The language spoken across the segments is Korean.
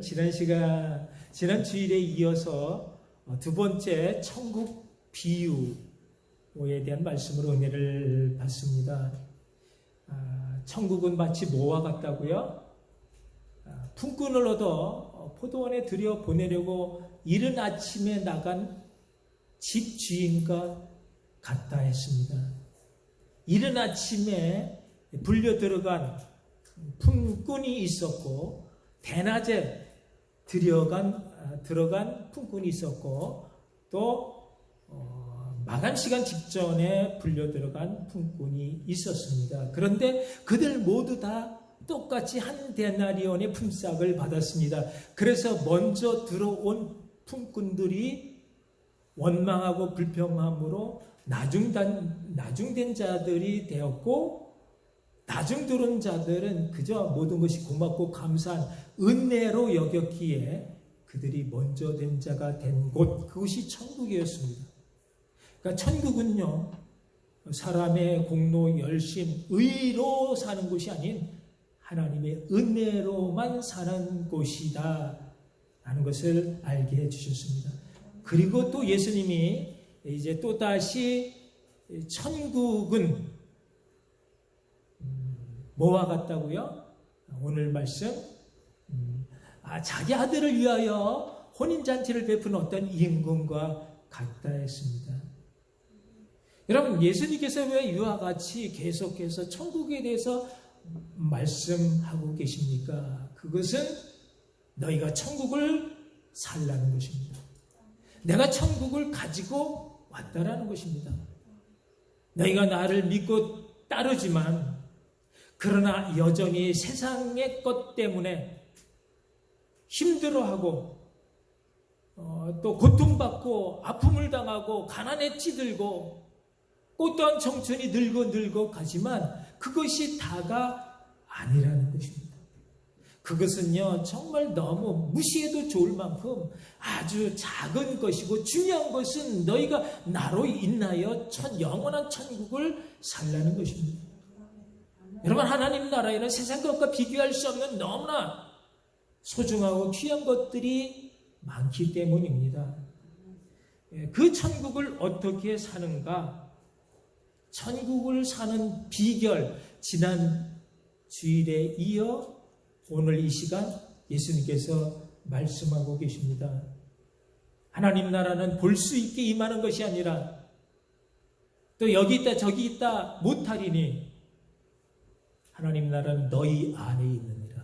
지난 주일에 이어서 두 번째 천국 비유에 대한 말씀으로 은혜를 받습니다. 천국은 마치 뭐와 같다고요? 품꾼을 얻어 포도원에 들여 보내려고 이른 아침에 나간 집 주인과 같다 했습니다. 이른 아침에 불려 들어간 품꾼이 있었고, 대낮에 들어간 품꾼이 있었고, 또 마감 시간 직전에 불려 들어간 품꾼이 있었습니다. 그런데 그들 모두 다 똑같이 한 데나리온의 품삯을 받았습니다. 그래서 먼저 들어온 품꾼들이 원망하고 불평함으로 나중된 자들이 되었고, 나중 들어온 자들은 그저 모든 것이 고맙고 감사한 은혜로 여겼기에 그들이 먼저 된 자가 된 곳, 그것이 천국이었습니다. 그러니까 천국은요, 사람의 공로, 열심, 의로 사는 곳이 아닌 하나님의 은혜로만 사는 곳이다 라는 것을 알게 해주셨습니다. 그리고 또 예수님이 이제 또다시 천국은 뭐와 같다고요? 오늘 말씀, 자기 아들을 위하여 혼인잔치를 베푸는 어떤 임금과 같다 했습니다. 여러분, 예수님께서 왜 이와 같이 계속해서 천국에 대해서 말씀하고 계십니까? 그것은 너희가 천국을 살라는 것입니다. 내가 천국을 가지고 왔다라는 것입니다. 너희가 나를 믿고 따르지만, 그러나 여전히 세상의 것 때문에 힘들어하고 또 고통받고 아픔을 당하고 가난에 찌들고 꽃다운 청춘이 늙어 가지만 그것이 다가 아니라는 것입니다. 그것은요, 정말 너무 무시해도 좋을 만큼 아주 작은 것이고, 중요한 것은 너희가 나로 인하여 영원한 천국을 살라는 것입니다. 여러분, 하나님 나라에는 세상 것과 비교할 수 없는 너무나 소중하고 귀한 것들이 많기 때문입니다. 그 천국을 어떻게 사는가? 천국을 사는 비결, 지난 주일에 이어 오늘 이 시간 예수님께서 말씀하고 계십니다. 하나님 나라는 볼 수 있게 임하는 것이 아니라 또 여기 있다 저기 있다 못하리니, 하나님 나라는 너희 안에 있느니라.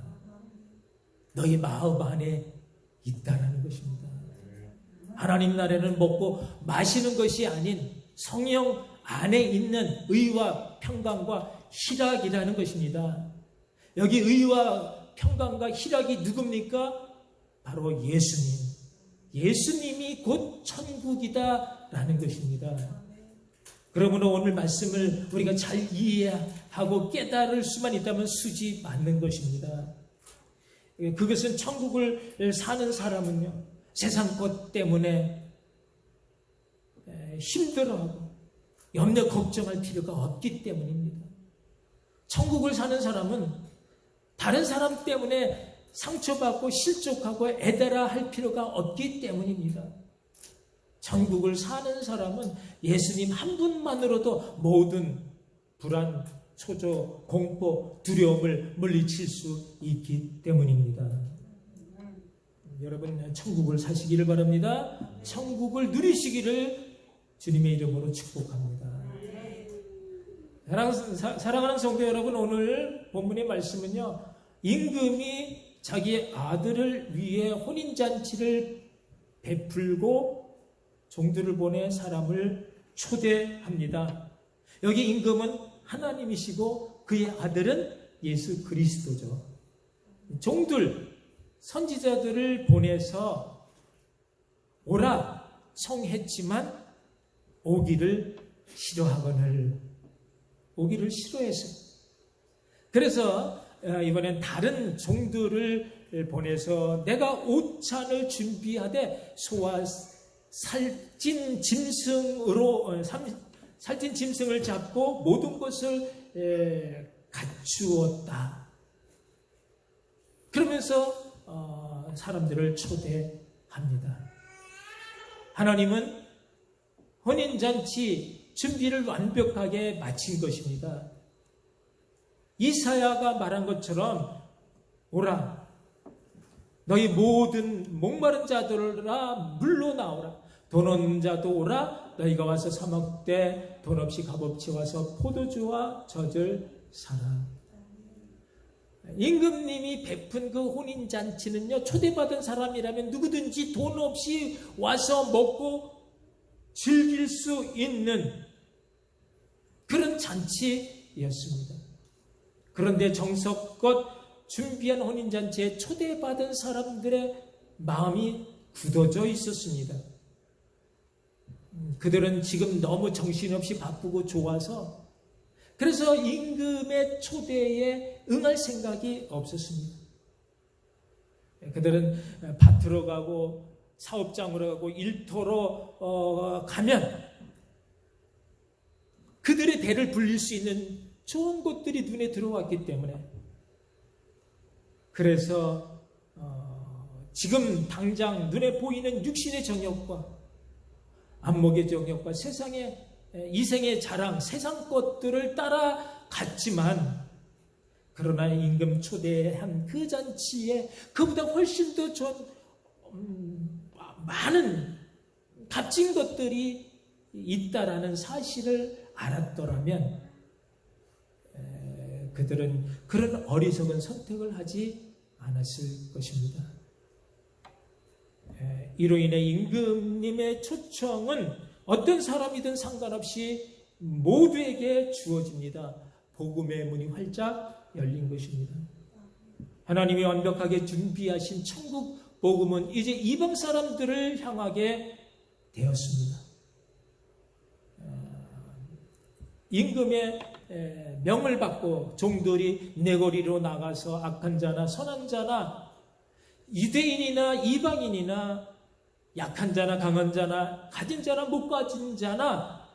너희 마음 안에 있다라는 것입니다. 하나님 나라는 먹고 마시는 것이 아닌 성령 안에 있는 의와 평강과 희락이라는 것입니다. 여기 의와 평강과 희락이 누굽니까? 바로 예수님. 예수님이 곧 천국이다라는 것입니다. 그러므로 오늘 말씀을 우리가 잘 이해하고 깨달을 수만 있다면 수지 맞는 것입니다. 그것은 천국을 사는 사람은요, 세상 것 때문에 힘들어하고 염려 걱정할 필요가 없기 때문입니다. 천국을 사는 사람은 다른 사람 때문에 상처받고 실족하고 애달아 할 필요가 없기 때문입니다. 천국을 사는 사람은 예수님 한 분만으로도 모든 불안, 초조, 공포, 두려움을 물리칠 수 있기 때문입니다. 여러분, 천국을 사시기를 바랍니다. 천국을 누리시기를 주님의 이름으로 축복합니다. 사랑하는 성도 여러분, 오늘 본문의 말씀은요, 임금이 자기 아들을 위해 혼인잔치를 베풀고 종들을 보내 사람을 초대합니다. 여기 임금은 하나님이시고 그의 아들은 예수 그리스도죠. 종들, 선지자들을 보내서 오라 청했지만 오기를 싫어했어요. 그래서 이번엔 다른 종들을 보내서 내가 오찬을 준비하되 소와 살찐 짐승을 잡고 모든 것을 갖추었다. 그러면서 사람들을 초대합니다. 하나님은 혼인잔치 준비를 완벽하게 마친 것입니다. 이사야가 말한 것처럼 오라 너희 모든 목마른 자들아 물로 나오라 돈 없는 자도 오라 너희가 와서 사 먹되 돈 없이 값없이 와서 포도주와 젖을 사라. 임금님이 베푼 그 혼인잔치는요, 초대받은 사람이라면 누구든지 돈 없이 와서 먹고 즐길 수 있는 그런 잔치였습니다. 그런데 정성껏 준비한 혼인잔치에 초대받은 사람들의 마음이 굳어져 있었습니다. 그들은 지금 너무 정신없이 바쁘고 좋아서 그래서 임금의 초대에 응할 생각이 없었습니다. 그들은 밭으로 가고 사업장으로 가고 일터로 가면 그들의 배를 불릴 수 있는 좋은 곳들이 눈에 들어왔기 때문에 그래서 지금 당장 눈에 보이는 육신의 정욕과 안목의 정욕과 세상의 이생의 자랑, 세상 것들을 따라갔지만 그러나 임금 초대한 그 잔치에 그보다 훨씬 더 많은 값진 것들이 있다라는 사실을 알았더라면 그들은 그런 어리석은 선택을 하지 않았을 것입니다. 이로 인해 임금님의 초청은 어떤 사람이든 상관없이 모두에게 주어집니다. 복음의 문이 활짝 열린 것입니다. 하나님이 완벽하게 준비하신 천국 복음은 이제 이방 사람들을 향하게 되었습니다. 임금의 명을 받고 종들이 내거리로 나가서 악한 자나 선한 자나 유대인이나 이방인이나 약한 자나 강한 자나 가진 자나 못 가진 자나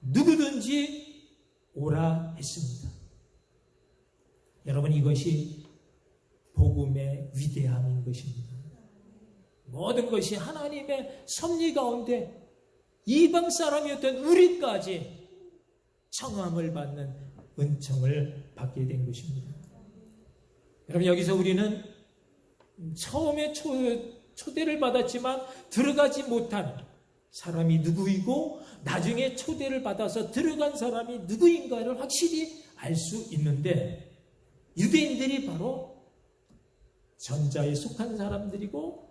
누구든지 오라 했습니다. 여러분 이것이 복음의 위대함인 것입니다. 모든 것이 하나님의 섭리 가운데 이방 사람이었던 우리까지 청함을 받는 은총을 받게 된 것입니다. 여러분 여기서 우리는 처음에 초대를 받았지만 들어가지 못한 사람이 누구이고 나중에 초대를 받아서 들어간 사람이 누구인가를 확실히 알 수 있는데 유대인들이 바로 전자에 속한 사람들이고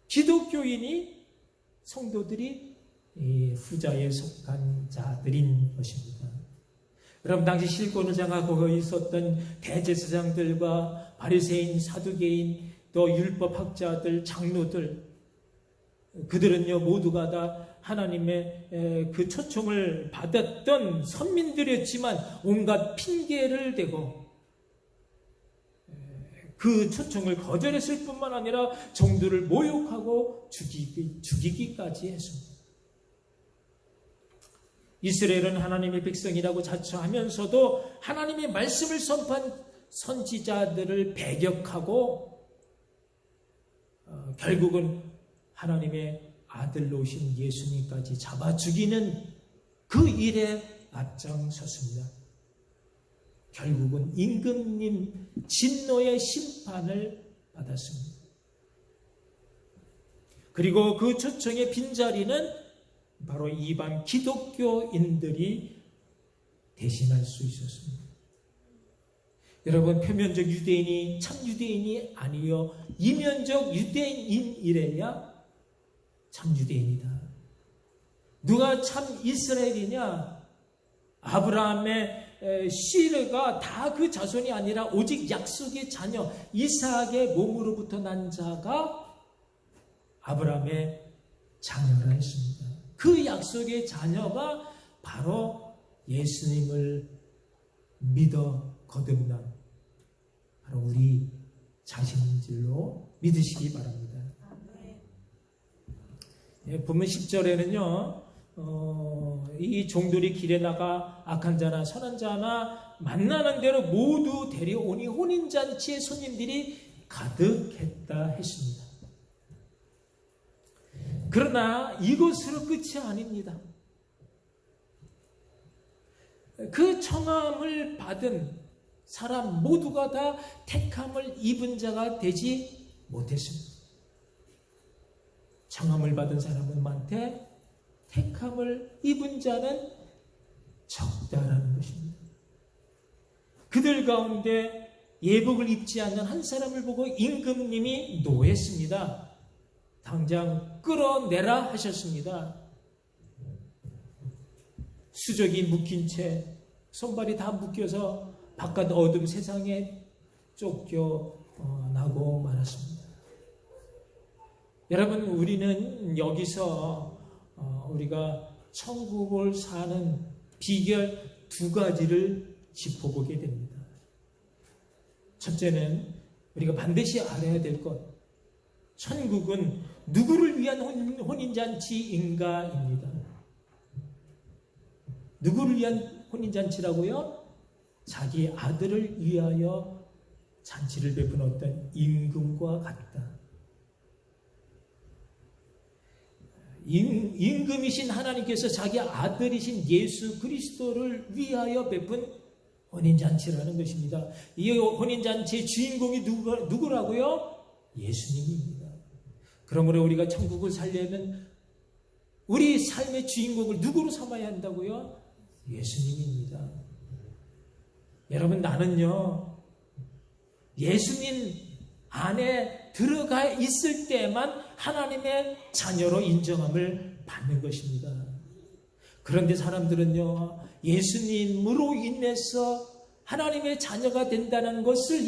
기독교인이 성도들이 후자에 속한 자들인 것입니다. 여러분 당시 실권을 장악하고 거기 있었던 대제사장들과 바리새인, 사두개인, 또 율법학자들, 장로들 그들은요 모두가 다 하나님의 그 초청을 받았던 선민들이었지만 온갖 핑계를 대고 그 초청을 거절했을 뿐만 아니라 종들을 모욕하고 죽이기까지 했습니다. 이스라엘은 하나님의 백성이라고 자처하면서도 하나님의 말씀을 선포한 선지자들을 배격하고 결국은 하나님의 아들로 오신 예수님까지 잡아 죽이는 그 일에 앞장섰습니다. 결국은 임금님 진노의 심판을 받았습니다. 그리고 그 초청의 빈자리는 바로 이방 기독교인들이 대신할 수 있었습니다. 여러분 표면적 유대인이 참 유대인이 아니요 이면적 유대인이래야 참 유대인이다. 누가 참 이스라엘이냐? 아브라함의 씨가 다 그 자손이 아니라 오직 약속의 자녀 이삭의 몸으로부터 난 자가 아브라함의 자녀라 했습니다. 그 약속의 자녀가 바로 예수님을 믿어 거듭난 바로 우리 자신인 줄로 믿으시기 바랍니다. 본문 10절에는요 이 종들이 길에 나가 악한 자나 선한 자나 만나는 대로 모두 데려오니 혼인잔치의 손님들이 가득했다 했습니다. 그러나 이것으로 끝이 아닙니다. 그 청함을 받은 사람 모두가 다 택함을 입은 자가 되지 못했습니다. 청함을 받은 사람은 많되 택함을 입은 자는 적다라는 것입니다. 그들 가운데 예복을 입지 않는 한 사람을 보고 임금님이 노했습니다. 당장 끌어내라 하셨습니다. 수족이 묶인 채 손발이 다 묶여서 바깥 어둠 세상에 쫓겨나고 말았습니다. 여러분, 우리는 여기서 우리가 천국을 사는 비결 두 가지를 짚어보게 됩니다. 첫째는 우리가 반드시 알아야 될 것, 천국은 누구를 위한 혼인잔치인가입니다. 누구를 위한 혼인잔치라고요? 자기 아들을 위하여 잔치를 베푼 어떤 임금과 같다. 임금이신 하나님께서 자기 아들이신 예수 그리스도를 위하여 베푼 혼인잔치라는 것입니다. 이 혼인잔치의 주인공이 누구라고요? 예수님입니다. 그러므로 우리가 천국을 살려면 우리 삶의 주인공을 누구로 삼아야 한다고요? 예수님입니다. 여러분, 나는요, 예수님 안에 들어가 있을 때만 하나님의 자녀로 인정함을 받는 것입니다. 그런데 사람들은요, 예수님으로 인해서 하나님의 자녀가 된다는 것을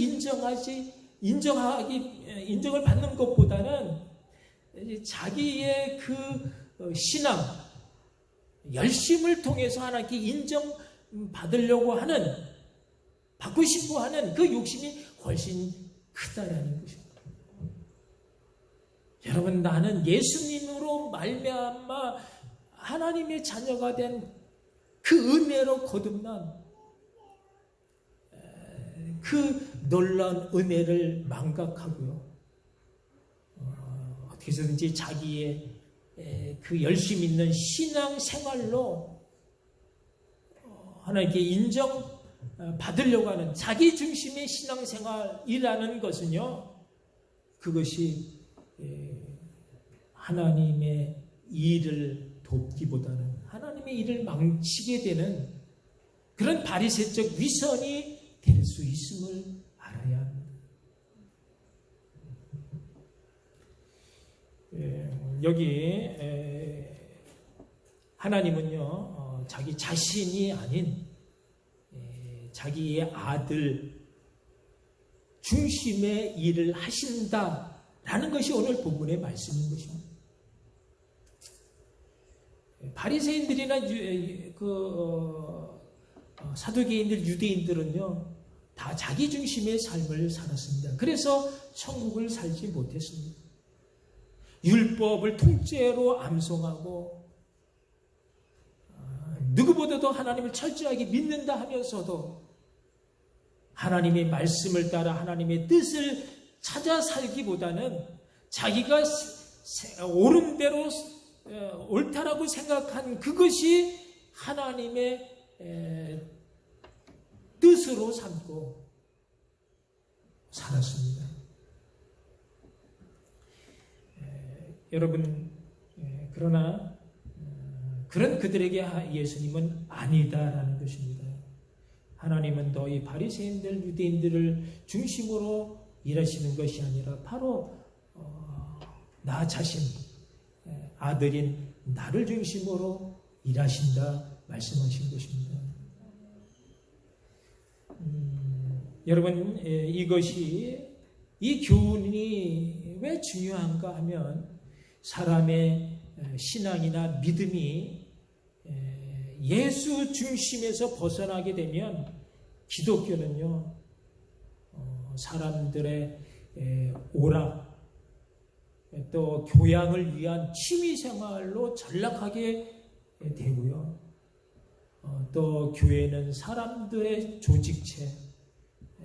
인정을 받는 것보다는 자기의 그 신앙, 열심을 통해서 하나님께 인정받으려고 하는, 받고 싶어 하는 그 욕심이 훨씬 크다라는 것입니다. 여러분, 나는 예수님으로 말미암아 하나님의 자녀가 된 그 은혜로 거듭난 그 놀라운 은혜를 망각하고요, 어떻게 해서든지 자기의 그 열심 있는 신앙 생활로 하나님께 인정받으려고 하는 자기 중심의 신앙 생활이라는 것은요, 그것이 하나님의 일을 돕기보다는 하나님의 일을 망치게 되는 그런 바리새적 위선이 될 수 있음을 알아야 합니다. 여기 하나님은요, 자기 자신이 아닌 자기의 아들 중심의 일을 하신다라는 것이 오늘 본문의 말씀인 것입니다. 바리새인들이나 사두개인들, 유대인들은요, 다 자기 중심의 삶을 살았습니다. 그래서 천국을 살지 못했습니다. 율법을 통째로 암송하고 누구보다도 하나님을 철저하게 믿는다 하면서도 하나님의 말씀을 따라 하나님의 뜻을 찾아 살기보다는 자기가 옳은 대로 옳다라고 생각한 그것이 하나님의 뜻으로 삼고 살았습니다. 여러분, 그러나 그런 그들에게 예수님은 아니다라는 것입니다. 하나님은 너희 바리새인들, 유대인들을 중심으로 일하시는 것이 아니라 바로 나 자신, 아들인 나를 중심으로 일하신다 말씀하신 것입니다. 여러분, 이 교훈이 왜 중요한가 하면 사람의 신앙이나 믿음이 예수 중심에서 벗어나게 되면 기독교는요, 사람들의 오락, 또 교양을 위한 취미생활로 전락하게 되고요. 또 교회는 사람들의 조직체,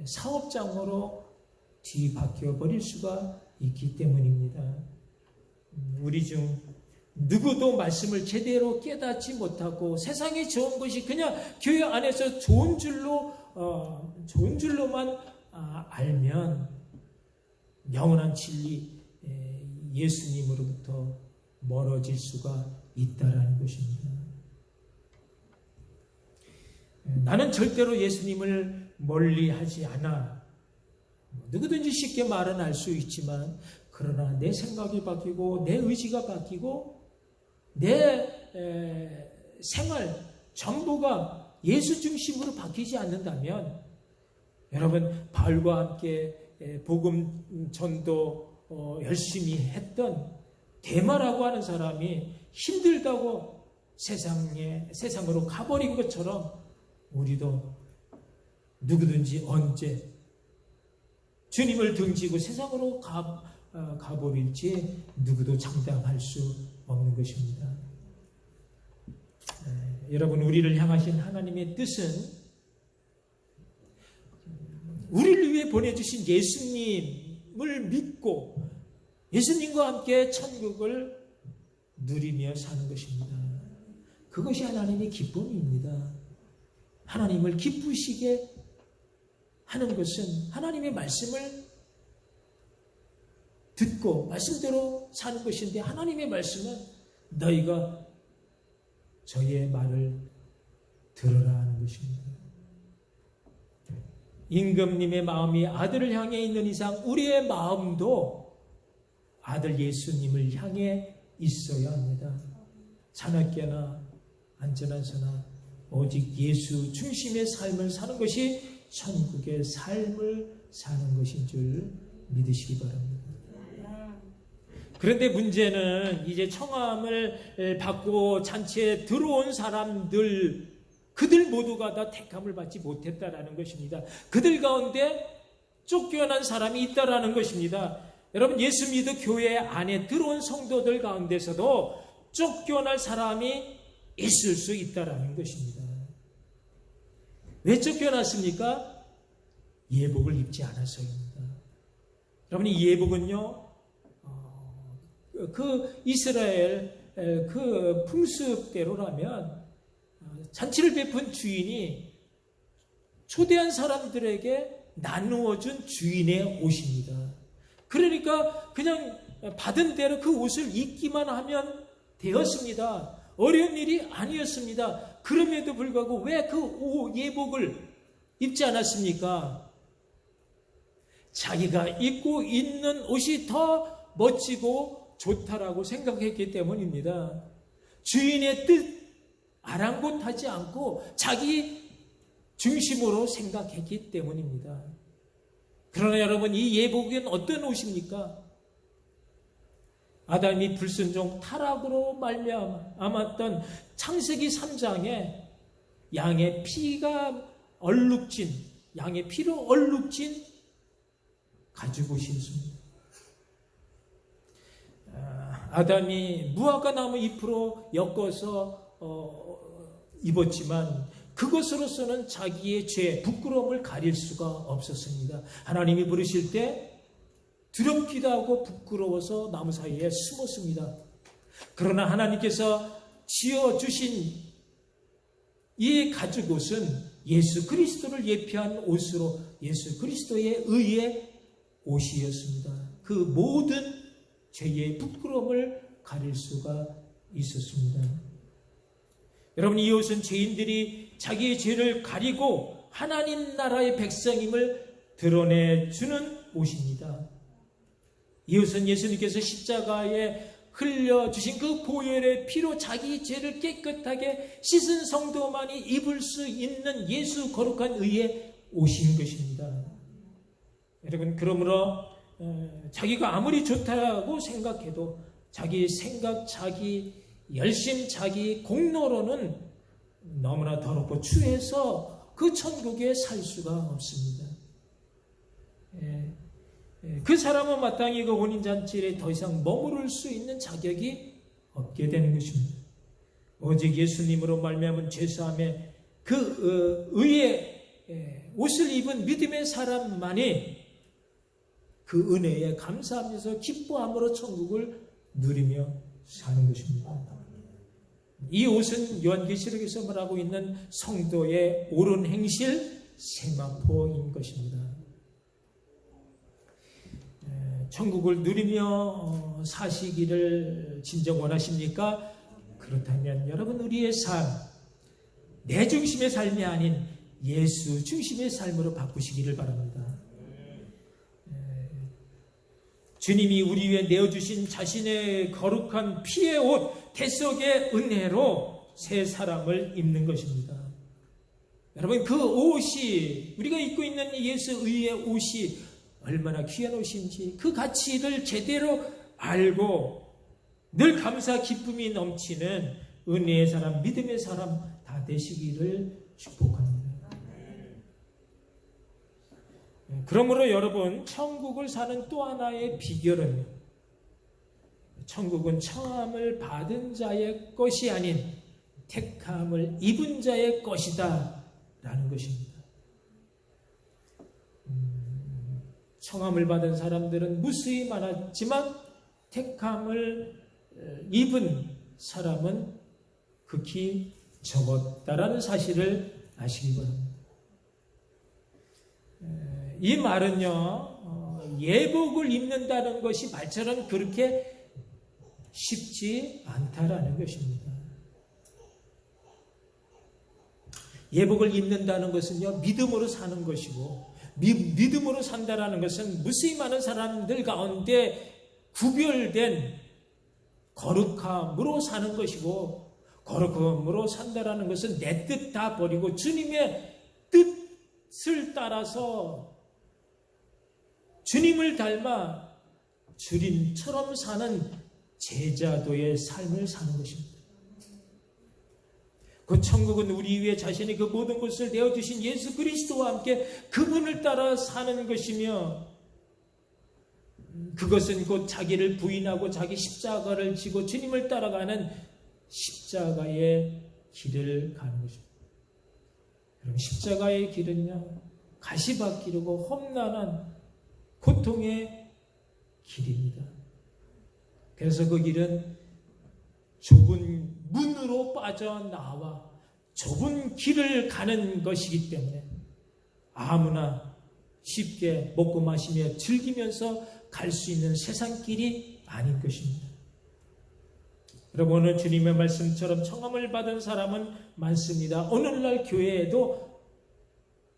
사업장으로 뒤바뀌어 버릴 수가 있기 때문입니다. 우리 중 누구도 말씀을 제대로 깨닫지 못하고 세상에 좋은 것이 그냥 교회 안에서 좋은 줄로만 알면 영원한 진리 예수님으로부터 멀어질 수가 있다라는 것입니다. 나는 절대로 예수님을 멀리하지 않아. 누구든지 쉽게 말은 할 수 있지만 그러나 내 생각이 바뀌고 내 의지가 바뀌고 내 생활 전부가 예수 중심으로 바뀌지 않는다면 여러분 바울과 함께 복음 전도 열심히 했던 데마라고 하는 사람이 힘들다고 세상으로 가버린 것처럼 우리도 누구든지 언제 주님을 등지고 세상으로 가버릴지 누구도 장담할 수 없는 것입니다. 여러분, 우리를 향하신 하나님의 뜻은 우리를 위해 보내주신 예수님을 믿고 예수님과 함께 천국을 누리며 사는 것입니다. 그것이 하나님의 기쁨입니다. 하나님을 기쁘시게 하는 것은 하나님의 말씀을 듣고 말씀대로 사는 것인데 하나님의 말씀은 너희가 저의 말을 들으라 하는 것입니다. 임금님의 마음이 아들을 향해 있는 이상 우리의 마음도 아들 예수님을 향해 있어야 합니다. 자나깨나 안전한서나 오직 예수 중심의 삶을 사는 것이 천국의 삶을 사는 것인 줄 믿으시기 바랍니다. 그런데 문제는 이제 청함을 받고 잔치에 들어온 사람들, 그들 모두가 다 택함을 받지 못했다라는 것입니다. 그들 가운데 쫓겨난 사람이 있다라는 것입니다. 여러분, 예수 믿어 교회 안에 들어온 성도들 가운데서도 쫓겨날 사람이 있을 수 있다라는 것입니다. 왜 쫓겨났습니까? 예복을 입지 않아서입니다. 여러분, 이 예복은요, 그 이스라엘 그 풍습대로라면 잔치를 베푼 주인이 초대한 사람들에게 나누어준 주인의 옷입니다. 그러니까 그냥 받은 대로 그 옷을 입기만 하면 되었습니다. 어려운 일이 아니었습니다. 그럼에도 불구하고 왜 그 예복을 입지 않았습니까? 자기가 입고 있는 옷이 더 멋지고 좋다라고 생각했기 때문입니다. 주인의 뜻 아랑곳하지 않고 자기 중심으로 생각했기 때문입니다. 그러나 여러분, 이 예복은 어떤 옷입니까? 아담이 불순종 타락으로 말미암았던 창세기 3장에 양의 피가 얼룩진, 양의 피로 얼룩진 가죽옷이었습니다. 아담이 무화과 나무 잎으로 엮어서 입었지만 그것으로서는 자기의 죄, 부끄러움을 가릴 수가 없었습니다. 하나님이 부르실 때 두렵기도 하고 부끄러워서 나무 사이에 숨었습니다. 그러나 하나님께서 지어주신 이 가죽옷은 예수 그리스도를 예표한 옷으로 예수 그리스도의 의의 옷이었습니다. 그 모든 죄의 부끄러움을 가릴 수가 있었습니다. 여러분, 이 옷은 죄인들이 자기의 죄를 가리고 하나님 나라의 백성임을 드러내주는 옷입니다. 이 옷은 예수님께서 십자가에 흘려주신 그 보혈의 피로 자기 죄를 깨끗하게 씻은 성도만이 입을 수 있는 예수 거룩한 의의 옷인 것입니다. 여러분, 그러므로 자기가 아무리 좋다고 생각해도 자기 생각, 자기 열심, 자기 공로로는 너무나 더럽고 추해서 그 천국에 살 수가 없습니다. 그 사람은 마땅히 그 혼인잔치에 더 이상 머무를 수 있는 자격이 없게 되는 것입니다. 오직 예수님으로 말미암은 죄사함에 그 의의 옷을 입은 믿음의 사람만이 그 은혜에 감사하면서 기뻐함으로 천국을 누리며 사는 것입니다. 이 옷은 요한계시록에서 말하고 있는 성도의 옳은 행실 세마포인 것입니다. 천국을 누리며 사시기를 진정 원하십니까? 그렇다면 여러분, 우리의 삶, 내 중심의 삶이 아닌 예수 중심의 삶으로 바꾸시기를 바랍니다. 주님이 우리 위해 내어주신 자신의 거룩한 피의 옷, 대속의 은혜로 새 사람을 입는 것입니다. 여러분, 그 옷이, 우리가 입고 있는 예수 의의 옷이 얼마나 귀한 옷인지 그 가치를 제대로 알고 늘 감사 기쁨이 넘치는 은혜의 사람, 믿음의 사람 다 되시기를 축복합니다. 그러므로 여러분, 천국을 사는 또 하나의 비결은, 천국은 청함을 받은 자의 것이 아닌 택함을 입은 자의 것이다 라는 것입니다. 청함을 받은 사람들은 무수히 많았지만 택함을 입은 사람은 극히 적었다라는 사실을 아시기 바랍니다. 이 말은요, 예복을 입는다는 것이 말처럼 그렇게 쉽지 않다라는 것입니다. 예복을 입는다는 것은요, 믿음으로 사는 것이고, 믿음으로 산다라는 것은 무수히 많은 사람들 가운데 구별된 거룩함으로 사는 것이고, 거룩함으로 산다라는 것은 내 뜻 다 버리고 주님의 뜻을 따라서 주님을 닮아 주님처럼 사는 제자도의 삶을 사는 것입니다. 그 천국은 우리 위에 자신의 그 모든 것을 내어주신 예수 그리스도와 함께 그분을 따라 사는 것이며, 그것은 곧 자기를 부인하고 자기 십자가를 지고 주님을 따라가는 십자가의 길을 가는 것입니다. 여러분, 십자가의 길은요, 가시밭길이고 험난한 고통의 길입니다. 그래서 그 길은 좁은 문으로 빠져나와 좁은 길을 가는 것이기 때문에 아무나 쉽게 먹고 마시며 즐기면서 갈 수 있는 세상길이 아닌 것입니다. 여러분, 오늘 주님의 말씀처럼 청함을 받은 사람은 많습니다. 오늘날 교회에도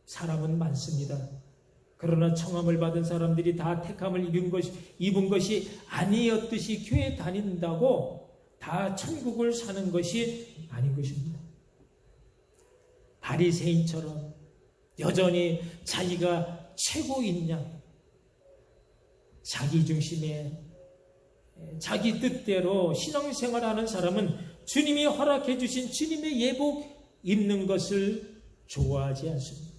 사람은 많습니다. 그러나 청함을 받은 사람들이 다 택함을 입은 것이 아니었듯이 교회에 다닌다고 다 천국을 사는 것이 아닌 것입니다. 바리새인처럼 여전히 자기가 최고인 양, 자기 중심의 자기 뜻대로 신앙생활하는 사람은 주님이 허락해 주신 주님의 예복 입는 것을 좋아하지 않습니다.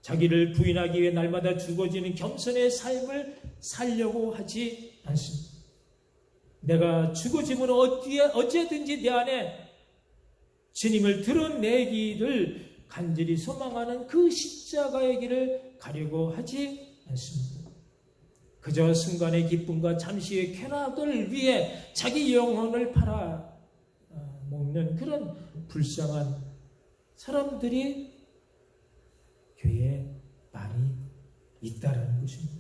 자기를 부인하기 위해 날마다 죽어지는 겸손의 삶을 살려고 하지 않습니다. 내가 죽어지면 어찌든지 내 안에 주님을 드러내기를 간절히 소망하는 그 십자가의 길을 가려고 하지 않습니다. 그저 순간의 기쁨과 잠시의 쾌락을 위해 자기 영혼을 팔아 먹는 그런 불쌍한 사람들이 교회에 많이 있다라는 것입니다.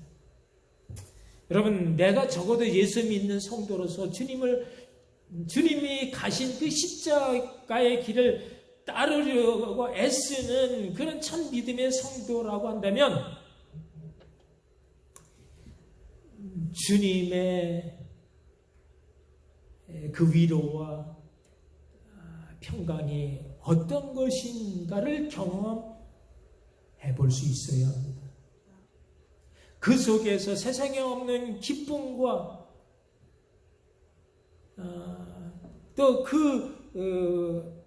여러분, 내가 적어도 예수 믿는 성도로서 주님이 가신 그 십자가의 길을 따르려고 애쓰는 그런 참 믿음의 성도라고 한다면, 주님의 그 위로와 평강이 어떤 것인가를 경험해 볼 수 있어야 합니다. 그 속에서 세상에 없는 기쁨과 또 그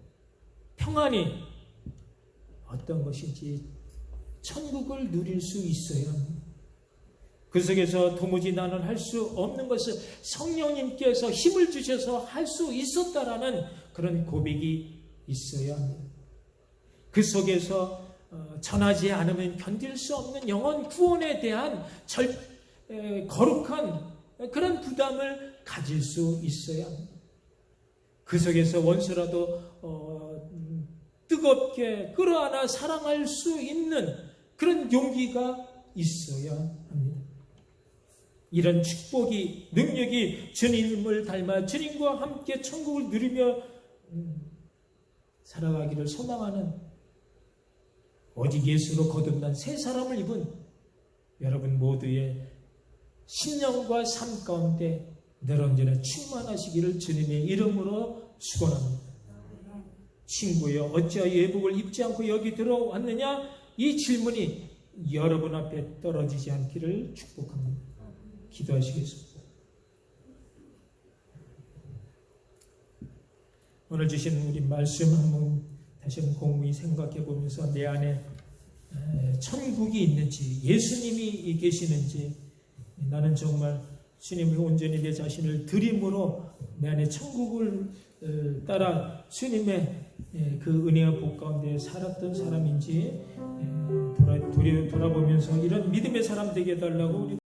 평안이 어떤 것인지 천국을 누릴 수 있어야 합니다. 그 속에서 도무지 나는 할 수 없는 것을 성령님께서 힘을 주셔서 할 수 있었다라는 그런 고백이 있어야 합니다. 그 속에서 전하지 않으면 견딜 수 없는 영원 구원에 대한 거룩한 그런 부담을 가질 수 있어야 합니다. 그 속에서 원수라도 뜨겁게 끌어안아 사랑할 수 있는 그런 용기가 있어야 합니다. 이런 축복이, 능력이 주님을 닮아 주님과 함께 천국을 누리며 살아가기를 소망하는 오직 예수로 거듭난 새 사람을 입은 여러분 모두의 신령과 삶 가운데 늘 언제나 충만하시기를 주님의 이름으로 축원합니다. 친구여, 어찌하여 예복을 입지 않고 여기 들어왔느냐? 이 질문이 여러분 앞에 떨어지지 않기를 축복합니다. 기도하시겠습니다. 오늘 주신 우리 말씀 한번 다시 한번 공부히 생각해 보면서 내 안에 천국이 있는지, 예수님이 계시는지, 나는 정말 주님을 온전히 내 자신을 드림으로 내 안에 천국을 따라 주님의 그 은혜와 복 가운데 살았던 사람인지 돌아보면서 이런 믿음의 사람 되게 해달라고 우리